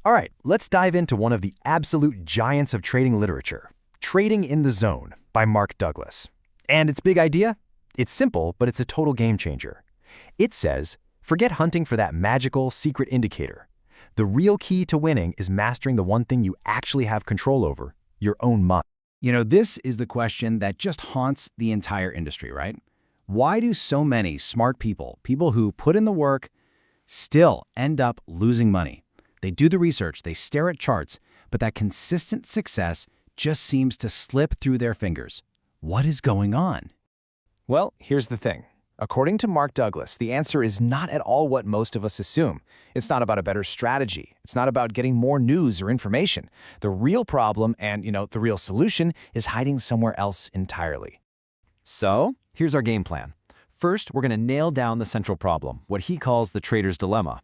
All right, let's dive into one of the absolute giants of trading literature, Trading in the Zone by Mark Douglas. And its big idea? It's simple, but it's a total game changer. It says, forget hunting for that magical, secret indicator. The real key to winning is mastering the one thing you actually have control over, your own mind. This is the question that just haunts the entire industry, right? Why do so many smart people who put in the work, still end up losing money? They do the research, they stare at charts, but that consistent success just seems to slip through their fingers. What is going on? Well, here's the thing. According to Mark Douglas, the answer is not at all what most of us assume. It's not about a better strategy. It's not about getting more news or information. The real problem and, the real solution is hiding somewhere else entirely. So, here's our game plan. First, we're going to nail down the central problem, what he calls the trader's dilemma.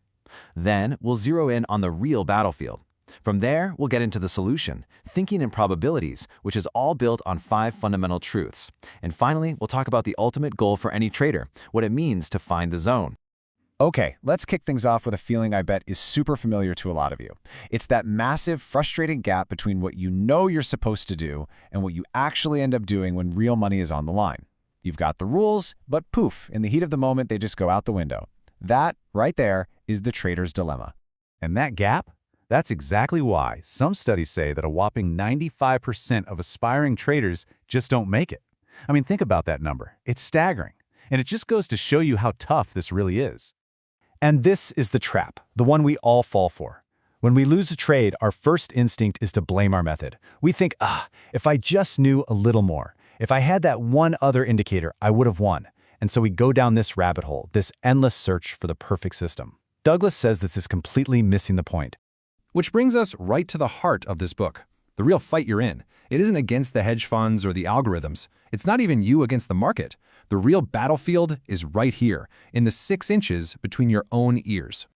Then, we'll zero in on the real battlefield. From there, we'll get into the solution, thinking in probabilities, which is all built on 5 fundamental truths. And finally, we'll talk about the ultimate goal for any trader, what it means to find the zone. Okay, let's kick things off with a feeling I bet is super familiar to a lot of you. It's that massive, frustrating gap between what you know you're supposed to do and what you actually end up doing when real money is on the line. You've got the rules, but poof, in the heat of the moment, they just go out the window. That, right there, is the trader's dilemma. And that gap? That's exactly why some studies say that a whopping 95% of aspiring traders just don't make it. I mean, think about that number. It's staggering. And it just goes to show you how tough this really is. And this is the trap, the one we all fall for. When we lose a trade, our first instinct is to blame our method. We think, if I just knew a little more, if I had that one other indicator, I would have won. And so we go down this rabbit hole, this endless search for the perfect system. Douglas says this is completely missing the point. Which brings us right to the heart of this book. The real fight you're in. It isn't against the hedge funds or the algorithms. It's not even you against the market. The real battlefield is right here, in the 6 inches between your own ears.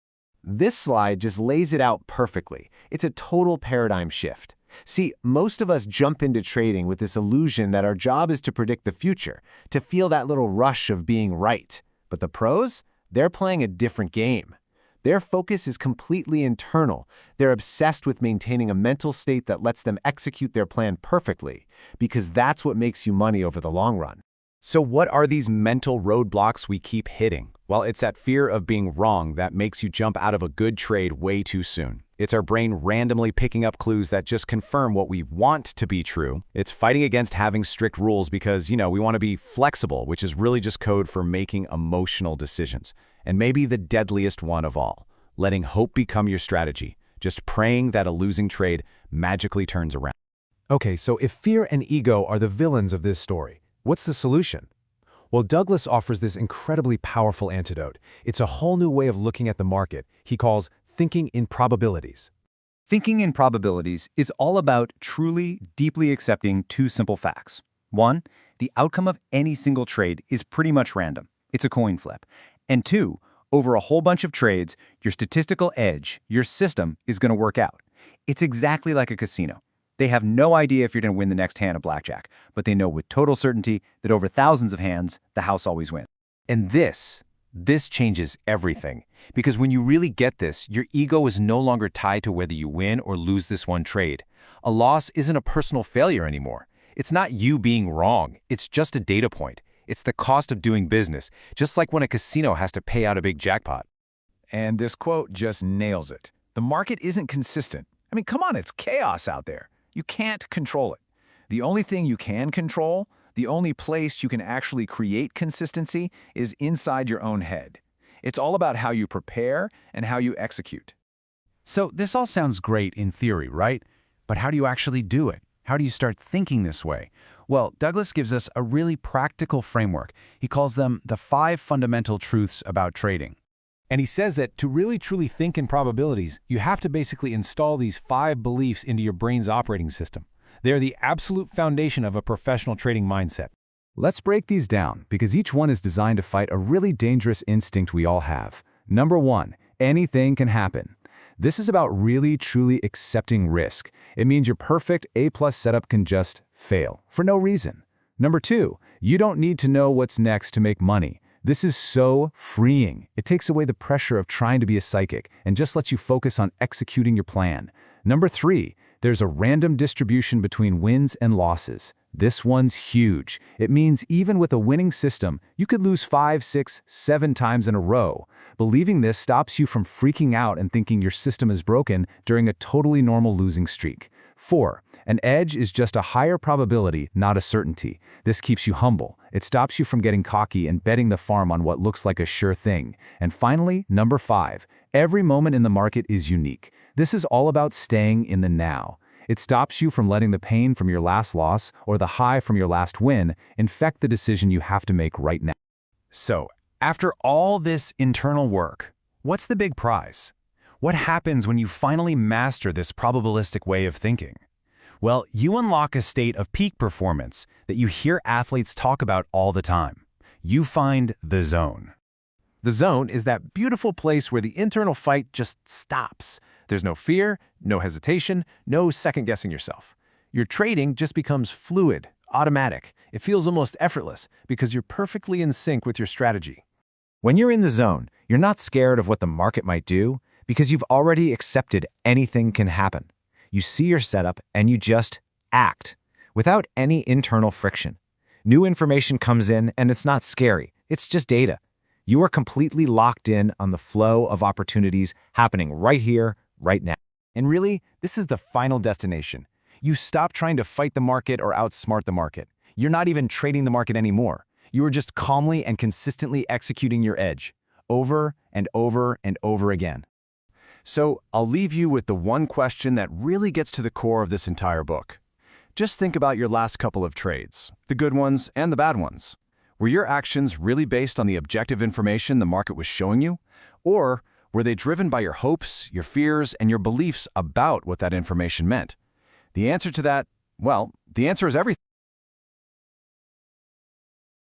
This slide just lays it out perfectly. It's a total paradigm shift. See, most of us jump into trading with this illusion that our job is to predict the future, to feel that little rush of being right. But the pros? They're playing a different game. Their focus is completely internal. They're obsessed with maintaining a mental state that lets them execute their plan perfectly, because that's what makes you money over the long run. So what are these mental roadblocks we keep hitting? Well, it's that fear of being wrong that makes you jump out of a good trade way too soon. It's our brain randomly picking up clues that just confirm what we want to be true. It's fighting against having strict rules because, we want to be flexible, which is really just code for making emotional decisions. And maybe the deadliest one of all, letting hope become your strategy, just praying that a losing trade magically turns around. Okay, so if fear and ego are the villains of this story, what's the solution? Well, Douglas offers this incredibly powerful antidote. It's a whole new way of looking at the market he calls thinking in probabilities. Thinking in probabilities is all about truly, deeply accepting 2 simple facts. 1, the outcome of any single trade is pretty much random. It's a coin flip. And 2, over a whole bunch of trades, your statistical edge, your system, is going to work out. It's exactly like a casino. They have no idea if you're going to win the next hand of blackjack, but they know with total certainty that over thousands of hands, the house always wins. And this changes everything. Because when you really get this, your ego is no longer tied to whether you win or lose this one trade. A loss isn't a personal failure anymore. It's not you being wrong. It's just a data point. It's the cost of doing business, just like when a casino has to pay out a big jackpot. And this quote just nails it. The market isn't consistent. I mean, come on, it's chaos out there. You can't control it. The only thing you can control, the only place you can actually create consistency, is inside your own head. It's all about how you prepare and how you execute. So this all sounds great in theory, right? But how do you actually do it? How do you start thinking this way? Well, Douglas gives us a really practical framework. He calls them the 5 fundamental truths about trading. And he says that to really truly think in probabilities, you have to basically install these 5 beliefs into your brain's operating system. They're the absolute foundation of a professional trading mindset. Let's break these down, because each one is designed to fight a really dangerous instinct we all have. Number 1, anything can happen. This is about really truly accepting risk. It means your perfect A+ setup can just fail, for no reason. Number 2, you don't need to know what's next to make money. This is so freeing. It takes away the pressure of trying to be a psychic and just lets you focus on executing your plan. Number 3, there's a random distribution between wins and losses. This one's huge. It means even with a winning system, you could lose 5, 6, 7 times in a row. Believing this stops you from freaking out and thinking your system is broken during a totally normal losing streak. 4, an edge is just a higher probability, not a certainty. This keeps you humble. It stops you from getting cocky and betting the farm on what looks like a sure thing. And finally, number 5, every moment in the market is unique. This is all about staying in the now. It stops you from letting the pain from your last loss or the high from your last win infect the decision you have to make right now. So, after all this internal work, what's the big prize? What happens when you finally master this probabilistic way of thinking? Well, you unlock a state of peak performance that you hear athletes talk about all the time. You find the zone. The zone is that beautiful place where the internal fight just stops. There's no fear, no hesitation, no second-guessing yourself. Your trading just becomes fluid, automatic. It feels almost effortless because you're perfectly in sync with your strategy. When you're in the zone, you're not scared of what the market might do because you've already accepted anything can happen. You see your setup and you just act without any internal friction. New information comes in and it's not scary. It's just data. You are completely locked in on the flow of opportunities happening right here, right now. And really, this is the final destination. You stop trying to fight the market or outsmart the market. You're not even trading the market anymore. You are just calmly and consistently executing your edge, over and over and over again. So I'll leave you with the one question that really gets to the core of this entire book. Just think about your last couple of trades, the good ones and the bad ones. Were your actions really based on the objective information the market was showing you? Or were they driven by your hopes, your fears, and your beliefs about what that information meant? The answer to that, well, the answer is everything.